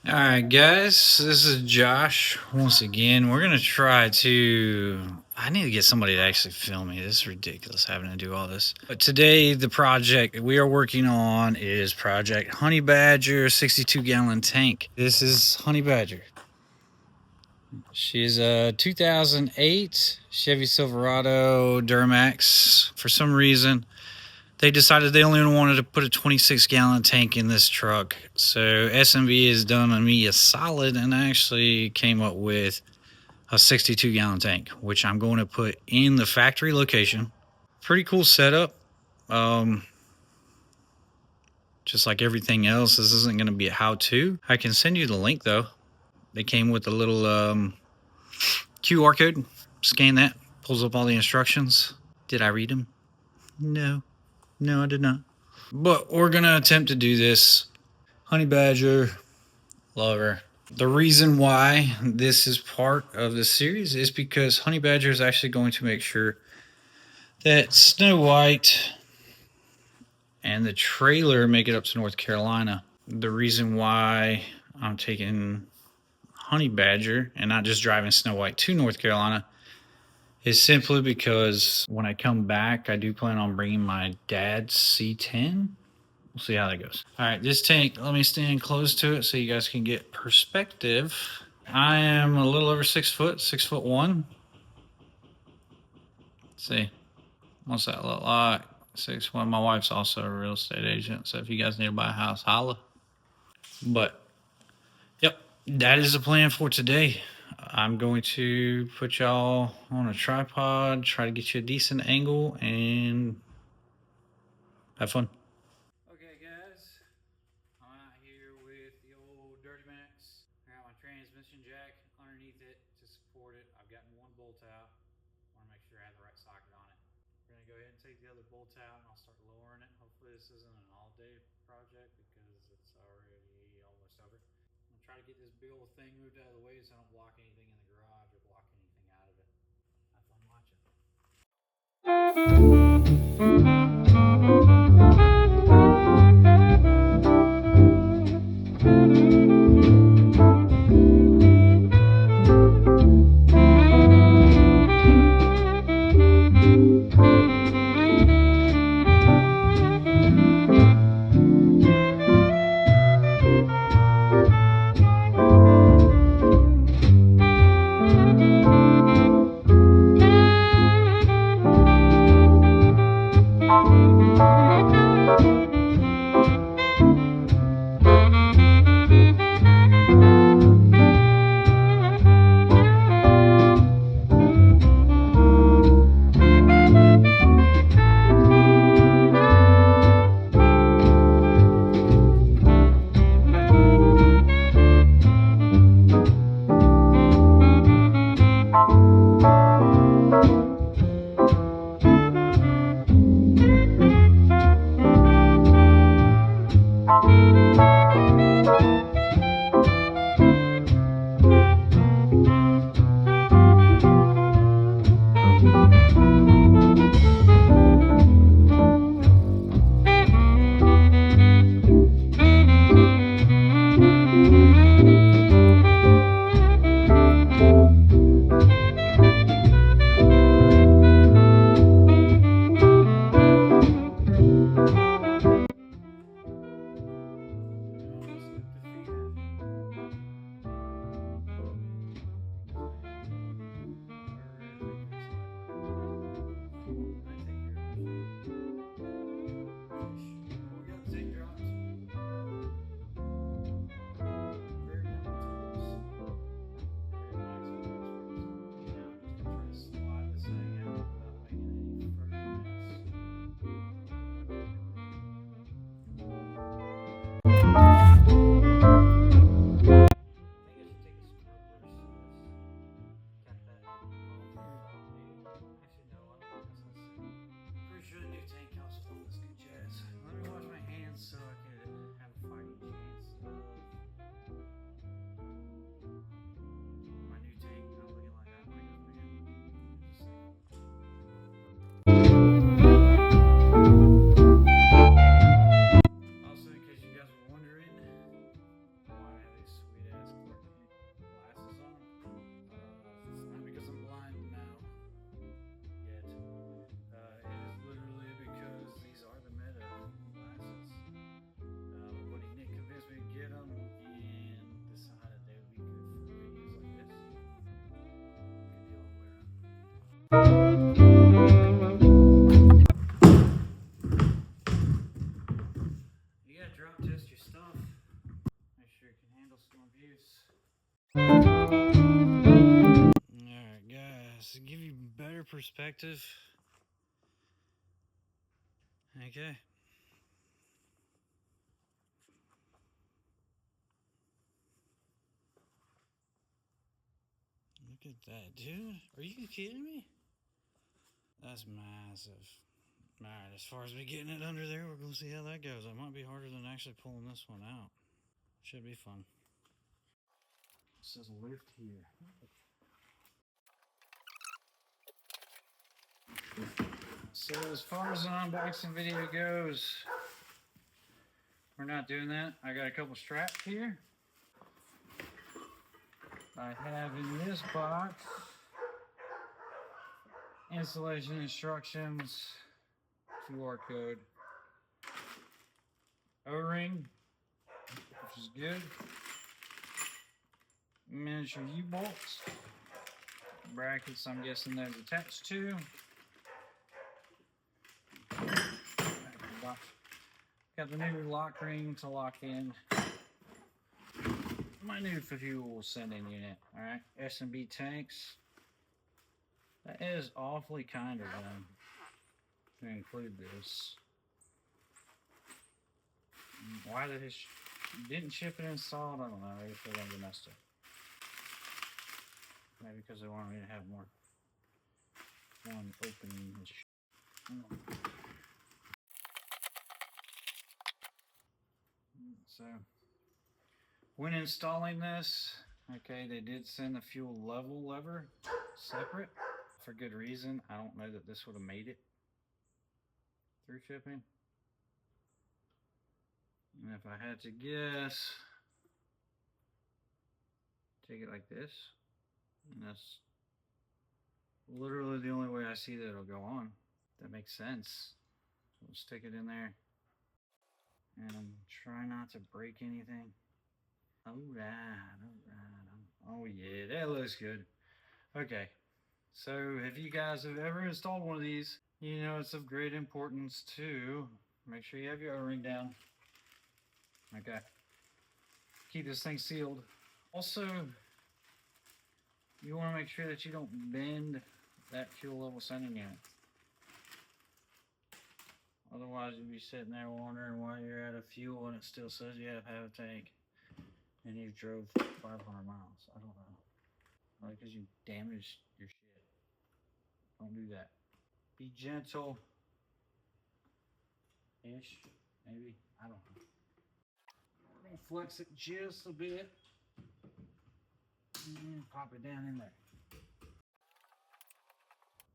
All right, guys, this is Josh. Once again, we're going to try to. I need to get somebody to actually film me. This is ridiculous having to do all this. But today, the project we are working on is Project Honey Badger 62-gallon tank. This is Honey Badger. She's a 2008 Chevy Silverado Duramax. For some reason, they decided they only wanted to put a 26-gallon tank in this truck. So SMB has done me a solid and actually came up with a 62-gallon tank, which I'm going to put in the factory location. Pretty cool setup. Just like everything else, this isn't going to be a how-to. I can send you the link, though. They came with a little QR code. Scan that. Pulls up all the instructions. Did I read them? No, I did not. But we're going to attempt to do this. Honey Badger, love her. The reason why this is part of the series is because Honey Badger is actually going to make sure that Snow White and the trailer make it up to North Carolina. The reason why I'm taking Honey Badger and not just driving Snow White to North Carolina is simply because when I come back, I do plan on bringing my dad's C10. We'll see how that goes. All right, this tank, let me stand close to it so you guys can get perspective. I am a little over 6 foot, 6'1". Let's see, what's that look like? 6'1". My wife's also a real estate agent, so if you guys need to buy a house, holla. But, yep, that is the plan for today. I'm going to put y'all on a tripod, try to get you a decent angle, and have fun. Okay, guys, I'm out here with the old Dirty Max. I got my transmission jack underneath it to support it. I've gotten one bolt out. I want to make sure I have the right socket on it. We're going to go ahead and take the other bolt out and I'll start lowering it. Hopefully this isn't an all-day project because it's already almost over. I'm going to try to get this big old thing moved out of the way so I don't block anything in the garage or block anything out of it. Have fun watching. use. Alright guys, to give you better perspective. Okay. Look at that, dude. Are you kidding me? That's massive. Alright, as far as me getting it under there, we're going to see how that goes. It might be harder than actually pulling this one out. Should be fun. It says lift here. So as far as the unboxing video goes, we're not doing that. I got a couple straps here. I have in this box installation instructions, QR code, O-ring, which is good, miniature U-bolts, brackets I'm guessing those attached to. Got the new lock ring to lock in my new fuel sending unit. Alright, S&B tanks. That is awfully kind of them to include this. Why did it didn't ship it installed? I don't know. Maybe they wanted to mess up. Maybe because they wanted me to have more one opening. So when installing this, okay, they did send the fuel level lever separate for good reason. I don't know that this would have made it through shipping. And if I had to guess, take it like this, and that's literally the only way I see that it'll go on. That makes sense. So we'll stick it in there and try not to break anything. Alright. Oh yeah, that looks good. Okay, so if you guys have ever installed one of these, you know it's of great importance to make sure you have your O-ring down. Okay, keep this thing sealed. Also, you want to make sure that you don't bend that fuel level sending unit. Otherwise you'll be sitting there wondering why you're out of fuel and it still says you have half a tank and you drove 500 miles. I don't know. Probably because you damaged your shit. Don't do that. Be gentle. Ish. Maybe. I don't know. We're going to flex it just a bit. And pop it down in there.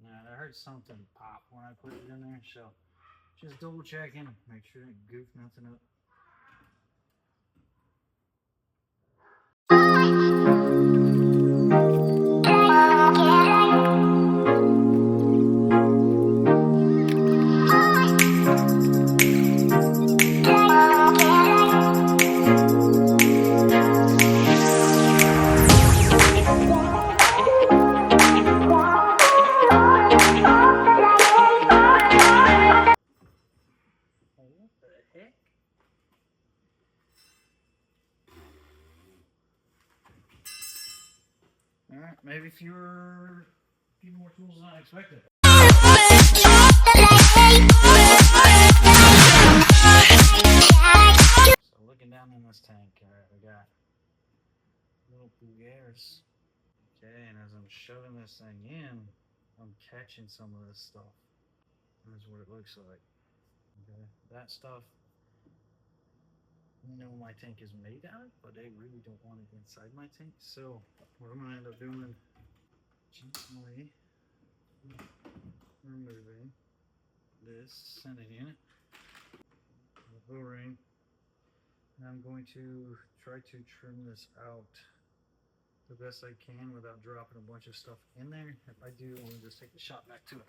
Now, I heard something pop when I put it in there, so just double checking. Make sure it goof nothing up. Alright, maybe few more tools than I expected. So looking down in this tank, alright, we got little bougueres. Okay, and as I'm shoving this thing in, I'm catching some of this stuff. That's what it looks like. Okay, that stuff, you know, my tank is made out of, but they really don't want it inside my tank. So what I'm gonna end up doing, gently removing this sending unit, the O-ring, and I'm going to try to trim this out the best I can without dropping a bunch of stuff in there. If I do, I'll just take the shot back to it.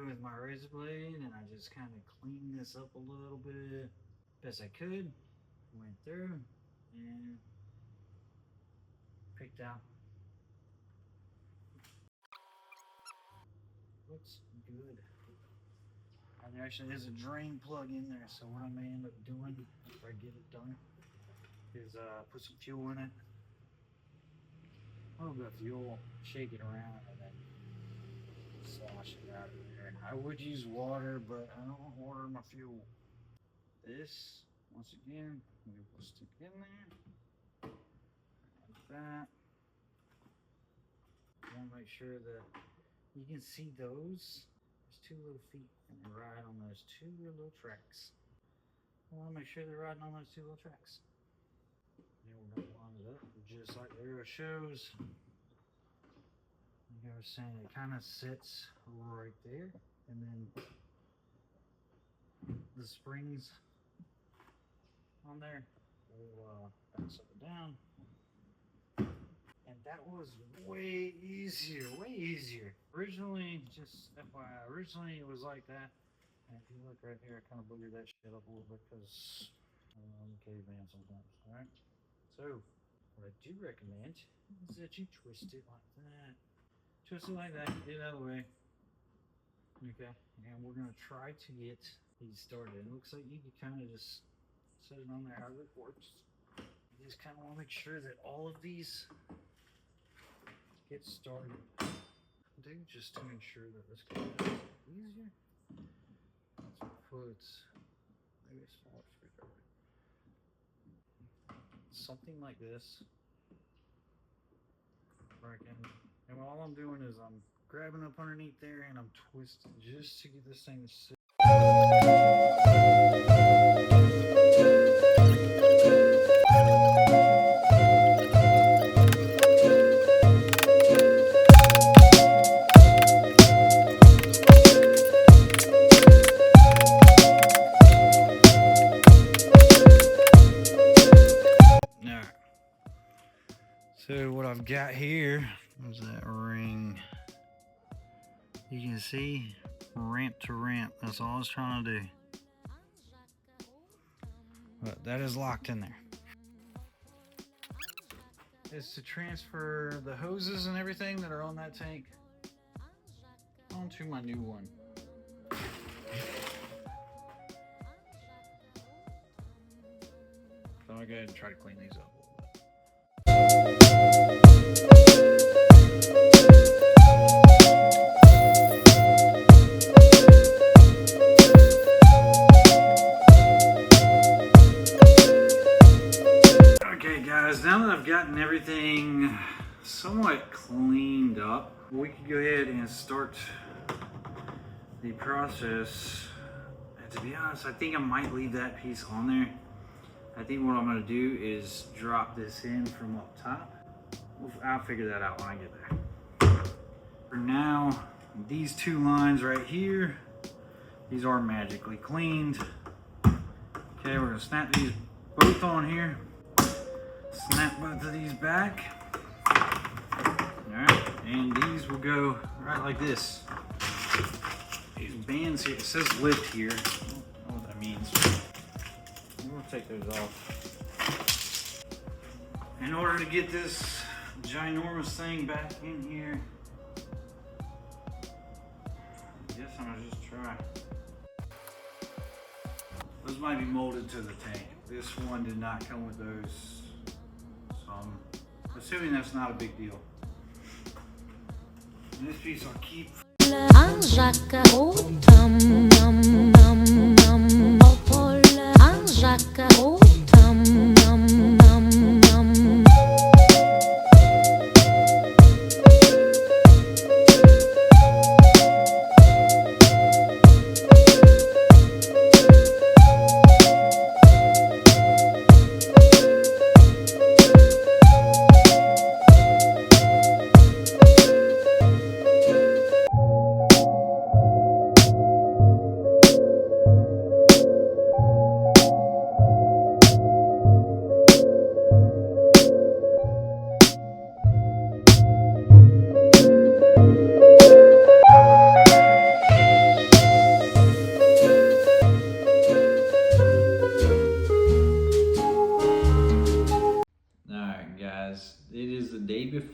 with my razor blade and I just kind of cleaned this up a little bit best I could. Went through and picked out what's good. And there actually is a drain plug in there, so what I may end up doing after I get it done is put some fuel in it. A little bit of fuel, shake it around, and then slosh it out of there. I would use water, but I don't want water in my fuel. This, once again, we will stick in there like that. I want to make sure that you can see those. There's two little feet, and they ride on those two little tracks. I want to make sure they're riding on those two little tracks. Then we're going to line it up just like the arrow shows. Like I was saying, it kind of sits right there, and then the springs on there will bounce up and down. And that was way easier, way easier. Originally, just FYI, originally it was like that. And if you look right here, I kind of boogered that shit up a little bit because I'm a caveman sometimes, alright? So, what I do recommend is that you twist it like that. Twist it like that, get it out of the way. Okay, and we're going to try to get these started. It looks like you can kind of just set it on there however it works. You just kind of want to make sure that all of these get started. Just to ensure that this can be easier. Let's put maybe a smaller screwdriver. Something like this. And all I'm doing is I'm grabbing up underneath there and I'm twisting just to get this thing to sit. So what I've got here is that ring. You can see ramp to ramp. That's all I was trying to do. But that is locked in there. It's to transfer the hoses and everything that are on that tank onto my new one. So I'll go ahead and try to clean these up. Okay guys, now that I've gotten everything somewhat cleaned up, we can go ahead and start the process. And to be honest, I think I might leave that piece on there. I think what I'm going to do is drop this in from up top. I'll figure that out when I get there. For now, these two lines right here, these are magically cleaned. Okay, we're going to snap these both on here. Snap both of these back. Alright, and these will go right like this. These bands here, it says lift here. I don't know what that means. We'll take those off. In order to get this ginormous thing back in here, I guess I'm gonna just try. Those might be molded to the tank. This one did not come with those, so I'm assuming that's not a big deal. And this piece I'll keep.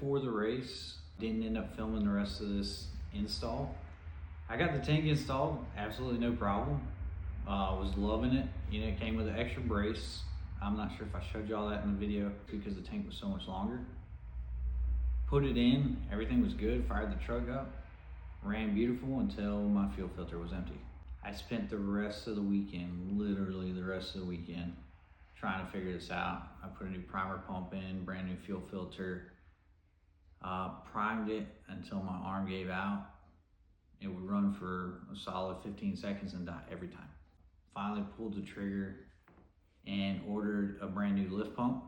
before the race. Didn't end up filming the rest of this install. I got the tank installed, absolutely no problem. Was loving it. You know, it came with an extra brace. I'm not sure if I showed y'all that in the video because the tank was so much longer. Put it in, everything was good, fired the truck up, ran beautiful until my fuel filter was empty. I spent the rest of the weekend, literally the rest of the weekend, trying to figure this out. I put a new primer pump in, brand new fuel filter, primed it until my arm gave out. It would run for a solid 15 seconds and die every time. Finally pulled the trigger and ordered a brand new lift pump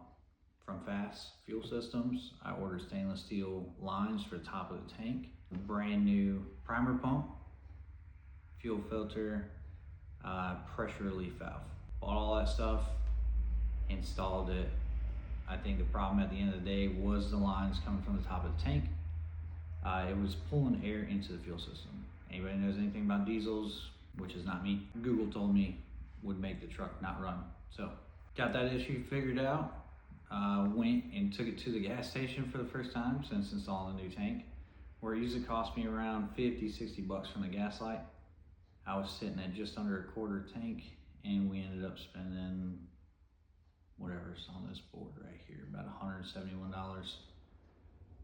from Fast Fuel Systems. I ordered stainless steel lines for the top of the tank, a brand new primer pump, fuel filter, pressure relief valve. Bought all that stuff, installed it. I think the problem at the end of the day was the lines coming from the top of the tank. It was pulling air into the fuel system. Anybody knows anything about diesels, which is not me, Google told me would make the truck not run. So got that issue figured out. Went and took it to the gas station for the first time since installing the new tank, where it usually cost me around 50, 60 bucks from the gas light. I was sitting at just under a quarter tank, and we ended up spending whatever's on this board right here, about $171.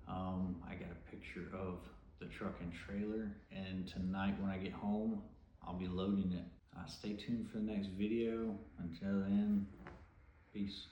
I got a picture of the truck and trailer, and tonight when I get home, I'll be loading it. Stay tuned for the next video. Until then, peace.